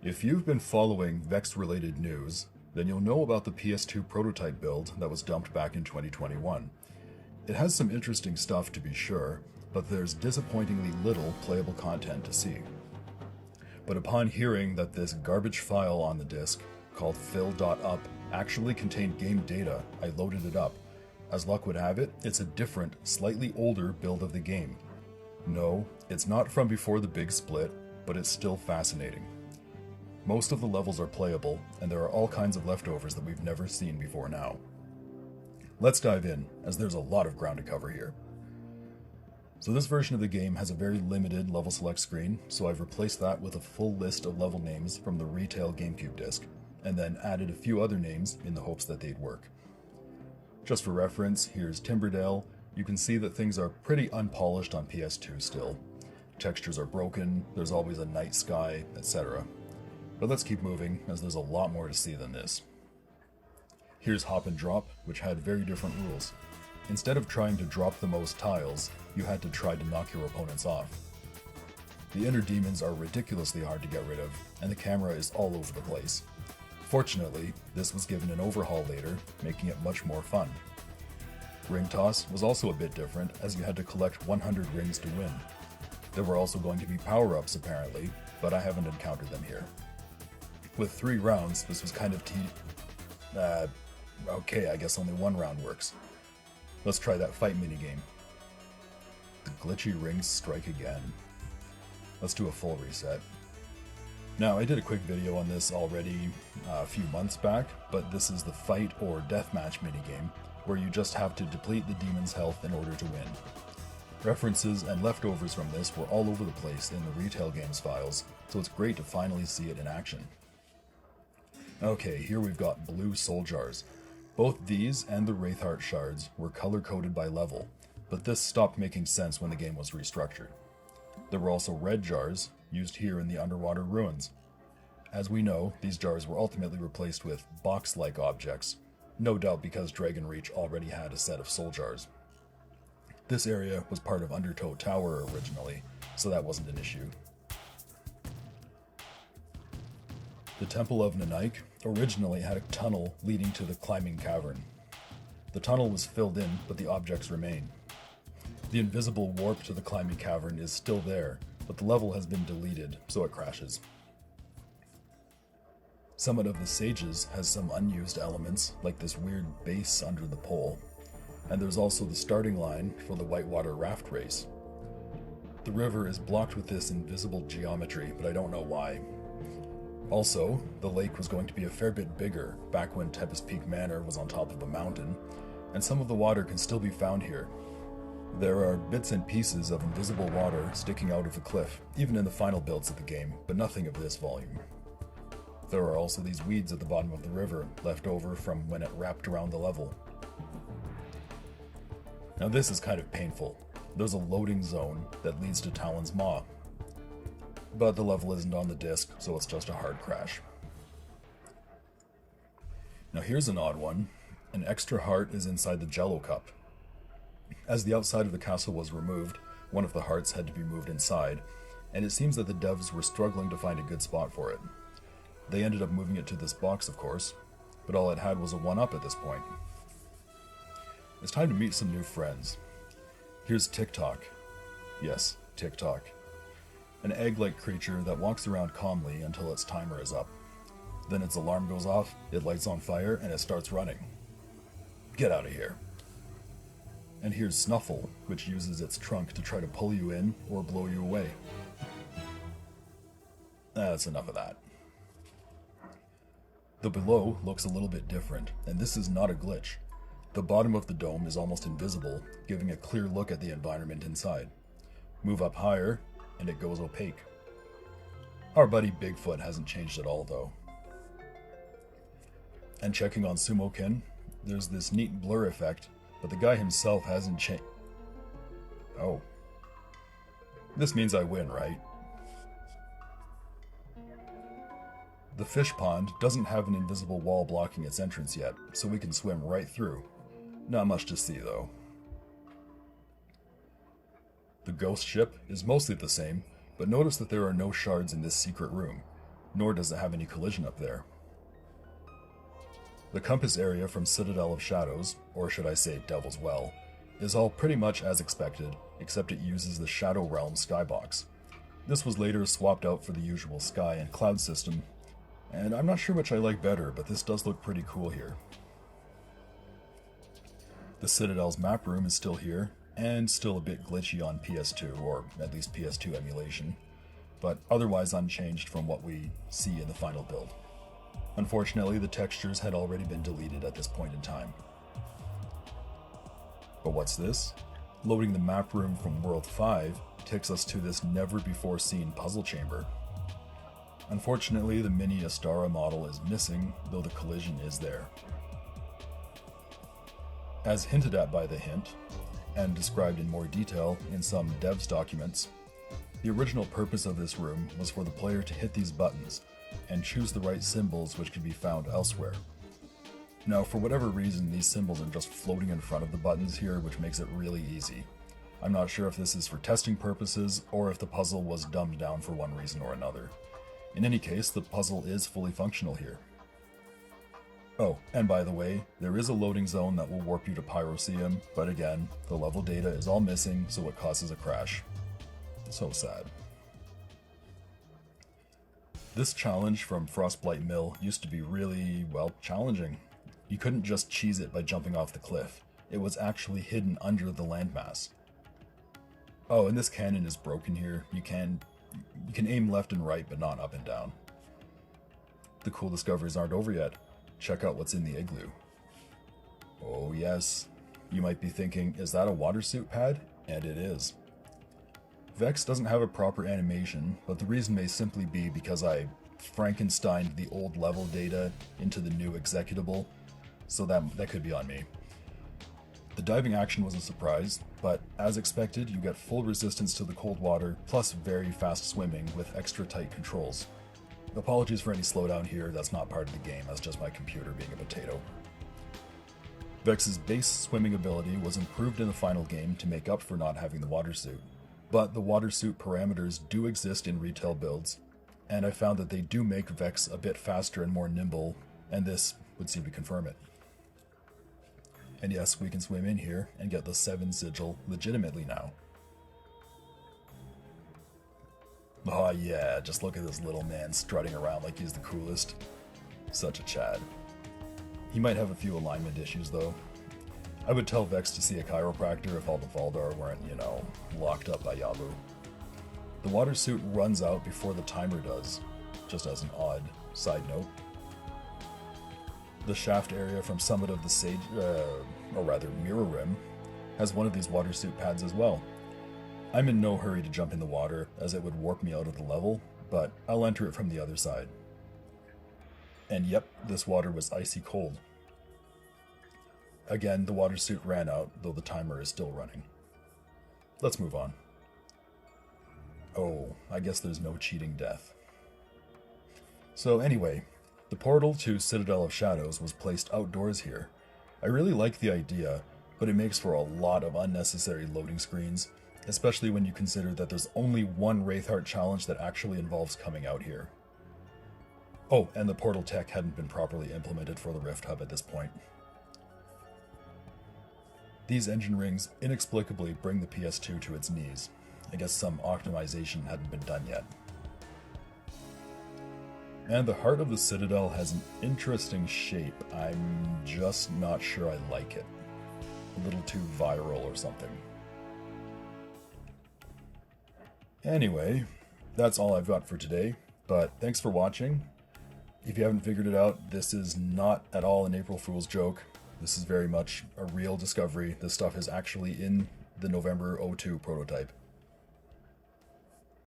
If you've been following Vexx-related news, then you'll know about the PS2 prototype build that was dumped back in 2021. It has some interesting stuff to be sure, but there's disappointingly little playable content to see. But upon hearing that this garbage file on the disk, called FILL.UP, actually contained game data, I loaded it up. As luck would have it, it's a different, slightly older build of the game. No, it's not from before the big split, but it's still fascinating. Most of the levels are playable, and there are all kinds of leftovers that we've never seen before now. Let's dive in, as there's a lot of ground to cover here. So this version of the game has a very limited level select screen, so I've replaced that with a full list of level names from the retail GameCube disc, and then added a few other names in the hopes that they'd work. Just for reference, here's Timberdale. You can see that things are pretty unpolished on PS2 still. Textures are broken, there's always a night sky, etc. But let's keep moving, as there's a lot more to see than this. Here's Hop and Drop, which had very different rules. Instead of trying to drop the most tiles, you had to try to knock your opponents off. The inner demons are ridiculously hard to get rid of, and the camera is all over the place. Fortunately, this was given an overhaul later, making it much more fun. Ring Toss was also a bit different, as you had to collect 100 rings to win. There were also going to be power-ups apparently, but I haven't encountered them here. With 3 rounds, this was kind of okay, I guess only 1 round works. Let's try that fight minigame. The glitchy rings strike again. Let's do a full reset. Now, I did a quick video on this already a few months back, but this is the fight or deathmatch minigame, where you just have to deplete the demon's health in order to win. References and leftovers from this were all over the place in the retail games files, so it's great to finally see it in action. Okay, here we've got blue soul jars. Both these and the Wraithheart shards were color-coded by level, but this stopped making sense when the game was restructured. There were also red jars, used here in the underwater ruins. As we know, these jars were ultimately replaced with box-like objects, no doubt because Dragon Reach already had a set of soul jars. This area was part of Undertow Tower originally, so that wasn't an issue. The Temple of Nanaik originally had a tunnel leading to the climbing cavern. The tunnel was filled in, but the objects remain. The invisible warp to the climbing cavern is still there, but the level has been deleted, so it crashes. Summit of the Sages has some unused elements, like this weird base under the pole, and there's also the starting line for the Whitewater Raft Race. The river is blocked with this invisible geometry, but I don't know why. Also, the lake was going to be a fair bit bigger back when Tempest Peak Manor was on top of a mountain, and some of the water can still be found here. There are bits and pieces of invisible water sticking out of the cliff, even in the final builds of the game, but nothing of this volume. There are also these weeds at the bottom of the river, left over from when it wrapped around the level. Now this is kind of painful. There's a loading zone that leads to Talon's Maw. But the level isn't on the disc, so it's just a hard crash. Now here's an odd one. An extra heart is inside the Jello cup. As the outside of the castle was removed, one of the hearts had to be moved inside, and it seems that the devs were struggling to find a good spot for it. They ended up moving it to this box, of course, but all it had was a 1-up at this point. It's time to meet some new friends. Here's TikTok. Yes, TikTok. An egg-like creature that walks around calmly until its timer is up. Then its alarm goes off, it lights on fire, and it starts running. Get out of here. And here's Snuffle, which uses its trunk to try to pull you in or blow you away. That's enough of that. The below looks a little bit different, and this is not a glitch. The bottom of the dome is almost invisible, giving a clear look at the environment inside. Move up higher, and it goes opaque. Our buddy Bigfoot hasn't changed at all, though. And checking on Sumokin, there's this neat blur effect, but the guy himself hasn't changed. Oh. This means I win, right? The fish pond doesn't have an invisible wall blocking its entrance yet, so we can swim right through. Not much to see, though. The ghost ship is mostly the same, but notice that there are no shards in this secret room. nor does it have any collision up there. The compass area from Citadel of Shadows, or should I say Devil's Well, is all pretty much as expected, except it uses the Shadow Realm skybox. This was later swapped out for the usual sky and cloud system, and I'm not sure which I like better, but this does look pretty cool here. The Citadel's map room is still here, and still a bit glitchy on PS2, or at least PS2 emulation, but otherwise unchanged from what we see in the final build. Unfortunately, the textures had already been deleted at this point in time. But what's this? Loading the map room from World 5 takes us to this never-before-seen puzzle chamber. Unfortunately, the mini Astara model is missing, though the collision is there. As hinted at by the hint, and described in more detail in some devs documents, the original purpose of this room was for the player to hit these buttons and choose the right symbols which could be found elsewhere. Now, for whatever reason, these symbols are just floating in front of the buttons here, which makes it really easy. I'm not sure if this is for testing purposes or if the puzzle was dumbed down for one reason or another. In any case, the puzzle is fully functional here. Oh, and by the way, there is a loading zone that will warp you to Pyroseum, but again, the level data is all missing, so it causes a crash. So sad. This challenge from Frostblight Mill used to be really, well, challenging. You couldn't just cheese it by jumping off the cliff. It was actually hidden under the landmass. Oh, and this cannon is broken here. You can aim left and right, but not up and down. The cool discoveries aren't over yet. Check out what's in the igloo. Oh yes. You might be thinking, is that a water suit pad? And it is. Vexx doesn't have a proper animation, but the reason may simply be because I Frankensteined the old level data into the new executable, so that could be on me. The diving action was a surprise, but as expected, you get full resistance to the cold water, plus very fast swimming with extra tight controls. Apologies for any slowdown here, that's not part of the game, that's just my computer being a potato. Vexx's base swimming ability was improved in the final game to make up for not having the water suit, but the water suit parameters do exist in retail builds, and I found that they do make Vexx a bit faster and more nimble, and this would seem to confirm it. And yes, we can swim in here and get the 7 sigil legitimately now. Oh yeah, just look at this little man strutting around like he's the coolest. Such a Chad. He might have a few alignment issues though. I would tell Vexx to see a chiropractor if all the Valdar weren't, locked up by Yabu. The water suit runs out before the timer does, just as an odd side note. The shaft area from Summit of the Mirror Rim, has one of these water suit pads as well. I'm in no hurry to jump in the water, as it would warp me out of the level, but I'll enter it from the other side. And yep, this water was icy cold. Again, the water suit ran out, though the timer is still running. Let's move on. Oh, I guess there's no cheating death. So anyway, the portal to Citadel of Shadows was placed outdoors here. I really like the idea, but it makes for a lot of unnecessary loading screens, especially when you consider that there's only one Wraithheart challenge that actually involves coming out here. Oh, and the portal tech hadn't been properly implemented for the Rift Hub at this point. These engine rings inexplicably bring the PS2 to its knees. I guess some optimization hadn't been done yet. And the heart of the Citadel has an interesting shape. I'm just not sure I like it. A little too viral or something. Anyway, that's all I've got for today, but thanks for watching. If you haven't figured it out, this is not at all an April Fool's joke. This is very much a real discovery. This stuff is actually in the November 02 prototype.